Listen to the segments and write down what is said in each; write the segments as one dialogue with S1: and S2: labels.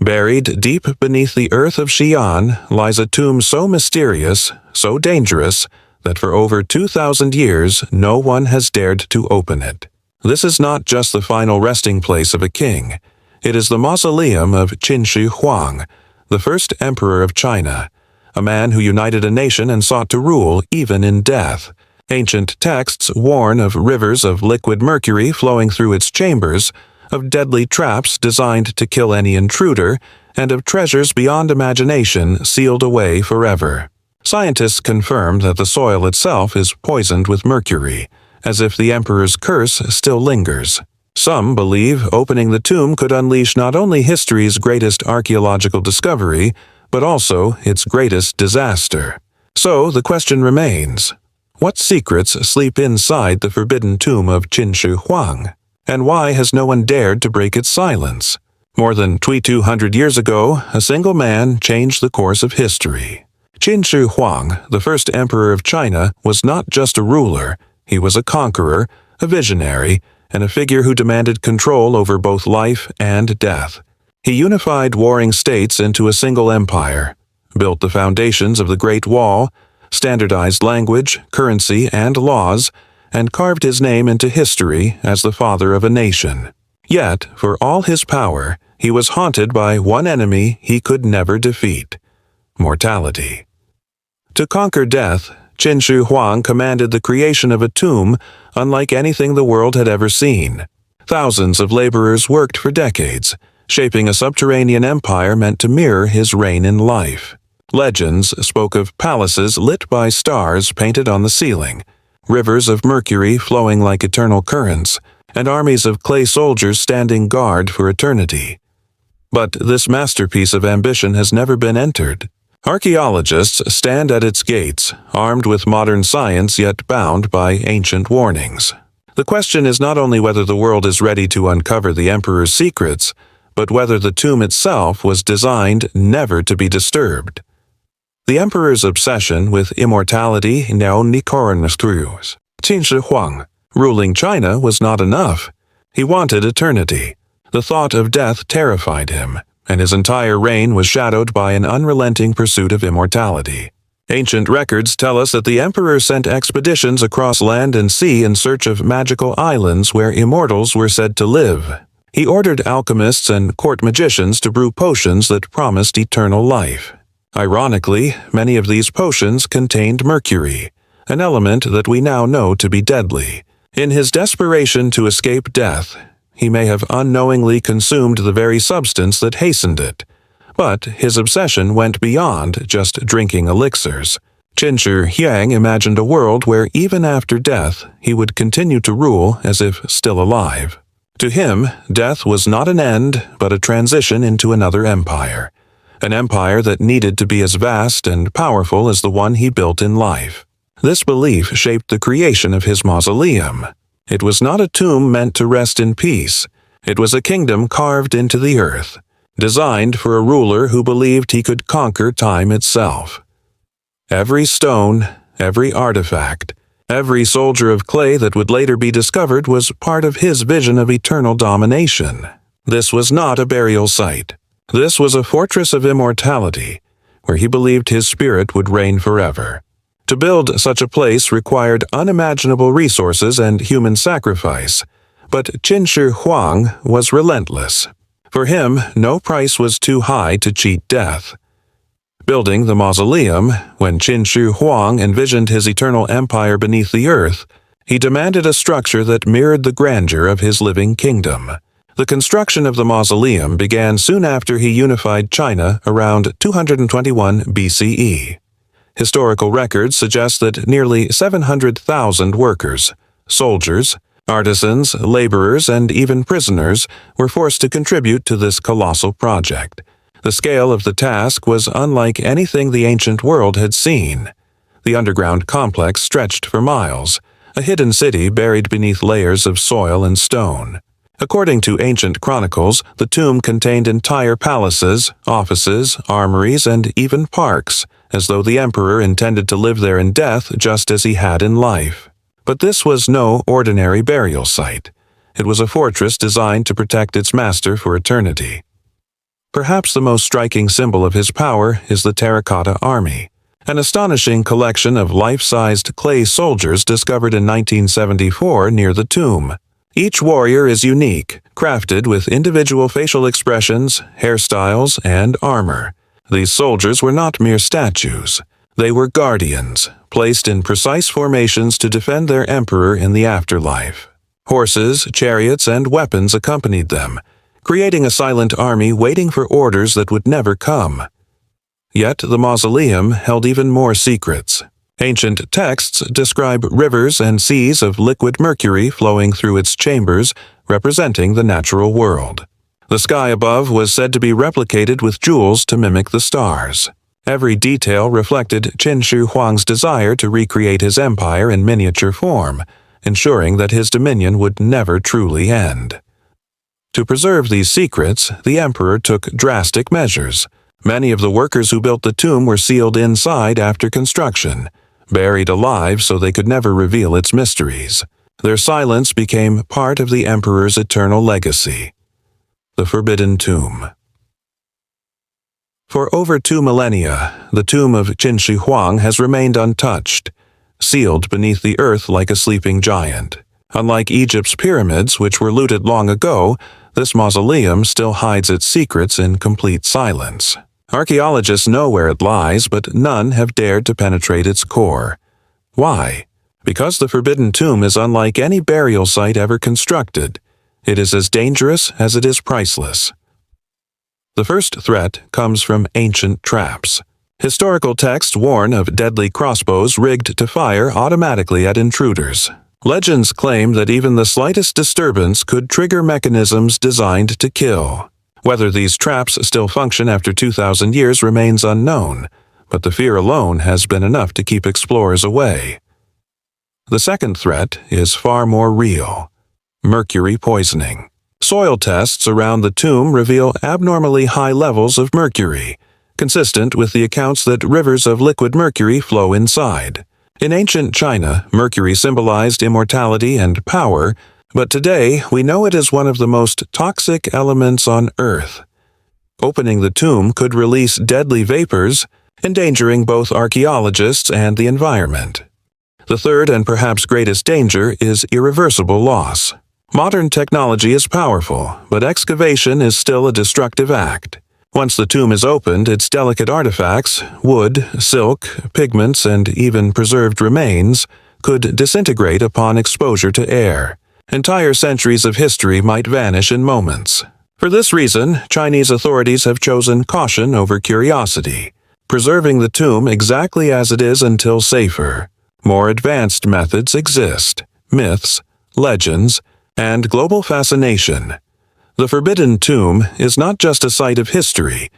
S1: Buried deep beneath the earth of Xi'an lies a tomb so mysterious, so dangerous, that for over 2,000 years no one has dared to open it. This is not just the final resting place of a king. It is the mausoleum of Qin Shi Huang, the first emperor of China, a man who united a nation and sought to rule even in death. Ancient texts warn of rivers of liquid mercury flowing through its chambers, of deadly traps designed to kill any intruder, and of treasures beyond imagination sealed away forever. Scientists confirm that the soil itself is poisoned with mercury, as if the emperor's curse still lingers. Some believe opening the tomb could unleash not only history's greatest archaeological discovery, but also its greatest disaster. So the question remains, what secrets sleep inside the forbidden tomb of Qin Shi Huang? And why has no one dared to break its silence? More than 200 years ago, a single man changed the course of history. Qin Shi Huang, the first emperor of China, was not just a ruler, he was a conqueror, a visionary, and a figure who demanded control over both life and death. He unified warring states into a single empire, built the foundations of the Great Wall, standardized language, currency, and laws, and carved his name into history as the father of a nation. Yet, for all his power, he was haunted by one enemy he could never defeat: mortality. To conquer death, Qin Shi Huang commanded the creation of a tomb unlike anything the world had ever seen. Thousands of laborers worked for decades, shaping a subterranean empire meant to mirror his reign in life. Legends spoke of palaces lit by stars painted on the ceiling, rivers of mercury flowing like eternal currents, and armies of clay soldiers standing guard for eternity. But this masterpiece of ambition has never been entered. Archaeologists stand at its gates, armed with modern science yet bound by ancient warnings. The question is not only whether the world is ready to uncover the emperor's secrets, but whether the tomb itself was designed never to be disturbed. The emperor's obsession with immortality now Qin Shi Huang. Ruling China was not enough. He wanted eternity. The thought of death terrified him, and his entire reign was shadowed by an unrelenting pursuit of immortality. Ancient records tell us that the emperor sent expeditions across land and sea in search of magical islands where immortals were said to live. He ordered alchemists and court magicians to brew potions that promised eternal life. Ironically, many of these potions contained mercury, an element that we now know to be deadly. In his desperation to escape death, he may have unknowingly consumed the very substance that hastened it. But his obsession went beyond just drinking elixirs. Qin Shi Huang imagined a world where even after death he would continue to rule as if still alive. To him, death was not an end, but a transition into another empire. An empire that needed to be as vast and powerful as the one he built in life. This belief shaped the creation of his mausoleum. It was not a tomb meant to rest in peace. It was a kingdom carved into the earth, designed for a ruler who believed he could conquer time itself. Every stone, every artifact, every soldier of clay that would later be discovered was part of his vision of eternal domination. This was not a burial site. This was a fortress of immortality, where he believed his spirit would reign forever. To build such a place required unimaginable resources and human sacrifice, but Qin Shi Huang was relentless. For him, no price was too high to cheat death. Building the mausoleum, when Qin Shi Huang envisioned his eternal empire beneath the earth, he demanded a structure that mirrored the grandeur of his living kingdom. The construction of the mausoleum began soon after he unified China around 221 BCE. Historical records suggest that nearly 700,000 workers, soldiers, artisans, laborers, and even prisoners were forced to contribute to this colossal project. The scale of the task was unlike anything the ancient world had seen. The underground complex stretched for miles, a hidden city buried beneath layers of soil and stone. According to ancient chronicles, the tomb contained entire palaces, offices, armories, and even parks, as though the emperor intended to live there in death just as he had in life. But this was no ordinary burial site. It was a fortress designed to protect its master for eternity. Perhaps the most striking symbol of his power is the Terracotta Army, an astonishing collection of life-sized clay soldiers discovered in 1974 near the tomb. Each warrior is unique, crafted with individual facial expressions, hairstyles, and armor. These soldiers were not mere statues. They were guardians, placed in precise formations to defend their emperor in the afterlife. Horses, chariots, and weapons accompanied them, creating a silent army waiting for orders that would never come. Yet the mausoleum held even more secrets. Ancient texts describe rivers and seas of liquid mercury flowing through its chambers, representing the natural world. The sky above was said to be replicated with jewels to mimic the stars. Every detail reflected Qin Shi Huang's desire to recreate his empire in miniature form, ensuring that his dominion would never truly end. To preserve these secrets, the emperor took drastic measures. Many of the workers who built the tomb were sealed inside after construction, buried alive so they could never reveal its mysteries. Their silence became part of the emperor's eternal legacy. The Forbidden Tomb. For over 2 millennia, the tomb of Qin Shi Huang has remained untouched, sealed beneath the earth like a sleeping giant. Unlike Egypt's pyramids, which were looted long ago, this mausoleum still hides its secrets in complete silence. Archaeologists know where it lies, but none have dared to penetrate its core. Why? Because the Forbidden Tomb is unlike any burial site ever constructed. It is as dangerous as it is priceless. The first threat comes from ancient traps. Historical texts warn of deadly crossbows rigged to fire automatically at intruders. Legends claim that even the slightest disturbance could trigger mechanisms designed to kill. Whether these traps still function after 2,000 years remains unknown, but the fear alone has been enough to keep explorers away. The second threat is far more real: mercury poisoning. Soil tests around the tomb reveal abnormally high levels of mercury, consistent with the accounts that rivers of liquid mercury flow inside. In ancient China, mercury symbolized immortality and power, but today we know it is one of the most toxic elements on Earth. Opening the tomb could release deadly vapors, endangering both archaeologists and the environment. The third and perhaps greatest danger is irreversible loss. Modern technology is powerful, but excavation is still a destructive act. Once the tomb is opened, its delicate artifacts, wood, silk, pigments, and even preserved remains, could disintegrate upon exposure to air. Entire centuries of history might vanish in moments. For this reason, Chinese authorities have chosen caution over curiosity, preserving the tomb exactly as it is until safer. More advanced methods exist: myths, legends, and global fascination. The Forbidden Tomb is not just a site of history.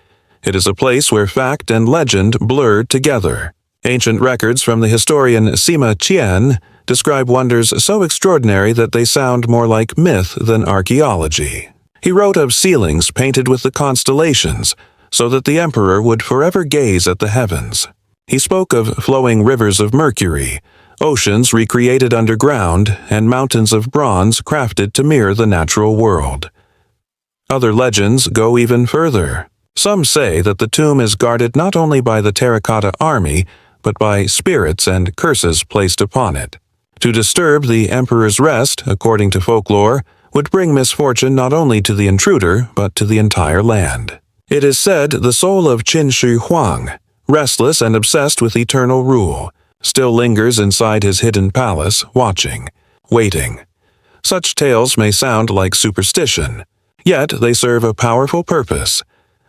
S1: It is a place where fact and legend blur together. Ancient records from the historian Sima Qian describe wonders so extraordinary that they sound more like myth than archaeology. He wrote of ceilings painted with the constellations, so that the emperor would forever gaze at the heavens. He spoke of flowing rivers of mercury, oceans recreated underground, and mountains of bronze crafted to mirror the natural world. Other legends go even further. Some say that the tomb is guarded not only by the Terracotta Army, but by spirits and curses placed upon it. To disturb the emperor's rest, according to folklore, would bring misfortune not only to the intruder, but to the entire land. It is said the soul of Qin Shi Huang, restless and obsessed with eternal rule, still lingers inside his hidden palace, watching, waiting. Such tales may sound like superstition, yet they serve a powerful purpose.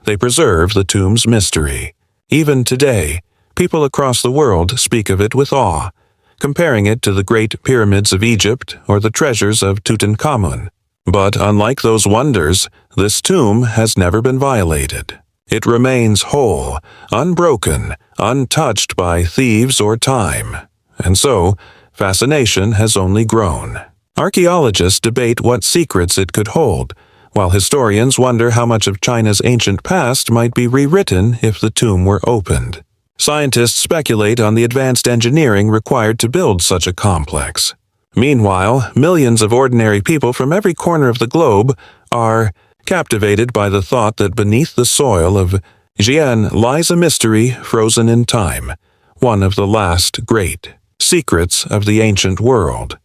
S1: They preserve the tomb's mystery. Even today, people across the world speak of it with awe, comparing it to the great pyramids of Egypt or the treasures of Tutankhamun. But unlike those wonders, this tomb has never been violated. It remains whole, unbroken, untouched by thieves or time. And so, fascination has only grown. Archaeologists debate what secrets it could hold, while historians wonder how much of China's ancient past might be rewritten if the tomb were opened. Scientists speculate on the advanced engineering required to build such a complex. Meanwhile, millions of ordinary people from every corner of the globe are captivated by the thought that beneath the soil of Xi'an lies a mystery frozen in time, one of the last great secrets of the ancient world.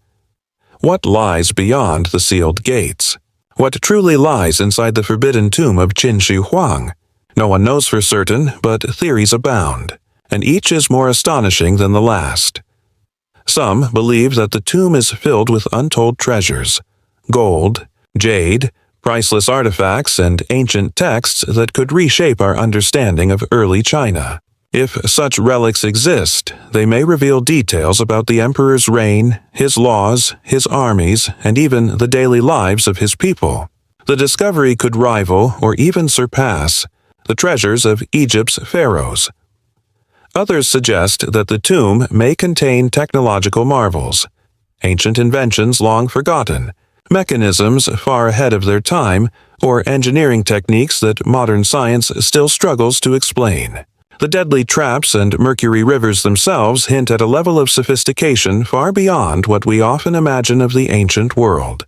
S1: What lies beyond the sealed gates? What truly lies inside the forbidden tomb of Qin Shi Huang? No one knows for certain, but theories abound, and each is more astonishing than the last. Some believe that the tomb is filled with untold treasures, gold, jade, priceless artifacts, and ancient texts that could reshape our understanding of early China. If such relics exist, they may reveal details about the emperor's reign, his laws, his armies, and even the daily lives of his people. The discovery could rival or even surpass the treasures of Egypt's pharaohs. Others suggest that the tomb may contain technological marvels, ancient inventions long forgotten, mechanisms far ahead of their time, or engineering techniques that modern science still struggles to explain. The deadly traps and mercury rivers themselves hint at a level of sophistication far beyond what we often imagine of the ancient world.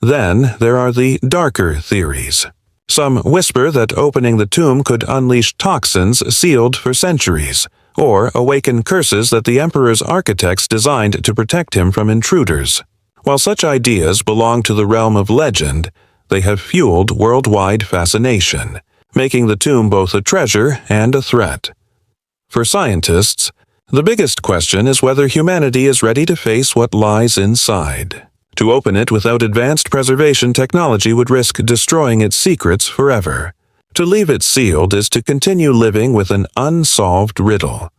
S1: Then there are the darker theories. Some whisper that opening the tomb could unleash toxins sealed for centuries, or awaken curses that the emperor's architects designed to protect him from intruders. While such ideas belong to the realm of legend, they have fueled worldwide fascination, making the tomb both a treasure and a threat. For scientists, the biggest question is whether humanity is ready to face what lies inside. To open it without advanced preservation technology would risk destroying its secrets forever. To leave it sealed is to continue living with an unsolved riddle.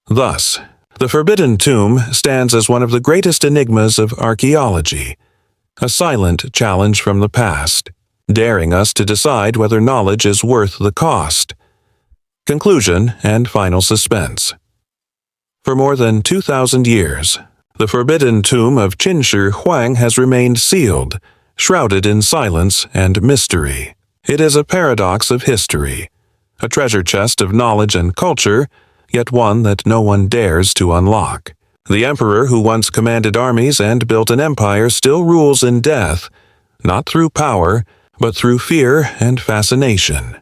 S1: Thus, the Forbidden Tomb stands as one of the greatest enigmas of archaeology, a silent challenge from the past, daring us to decide whether knowledge is worth the cost. Conclusion and final suspense. For more than 2,000 years, the forbidden tomb of Qin Shi Huang has remained sealed, shrouded in silence and mystery. It is a paradox of history, a treasure chest of knowledge and culture, yet one that no one dares to unlock. The emperor who once commanded armies and built an empire still rules in death, not through power, but through fear and fascination.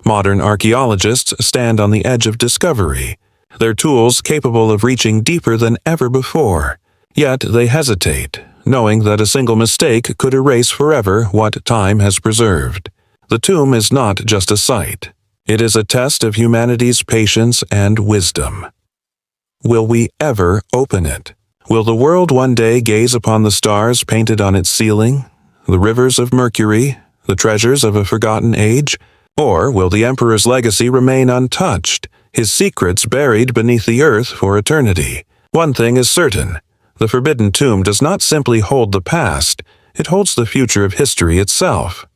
S1: Modern archaeologists stand on the edge of discovery, their tools capable of reaching deeper than ever before. Yet they hesitate, knowing that a single mistake could erase forever what time has preserved. The tomb is not just a site. It is a test of humanity's patience and wisdom. Will we ever open it? Will the world one day gaze upon the stars painted on its ceiling, the rivers of mercury, the treasures of a forgotten age? Or will the emperor's legacy remain untouched, his secrets buried beneath the earth for eternity? One thing is certain. The Forbidden Tomb does not simply hold the past, it holds the future of history itself.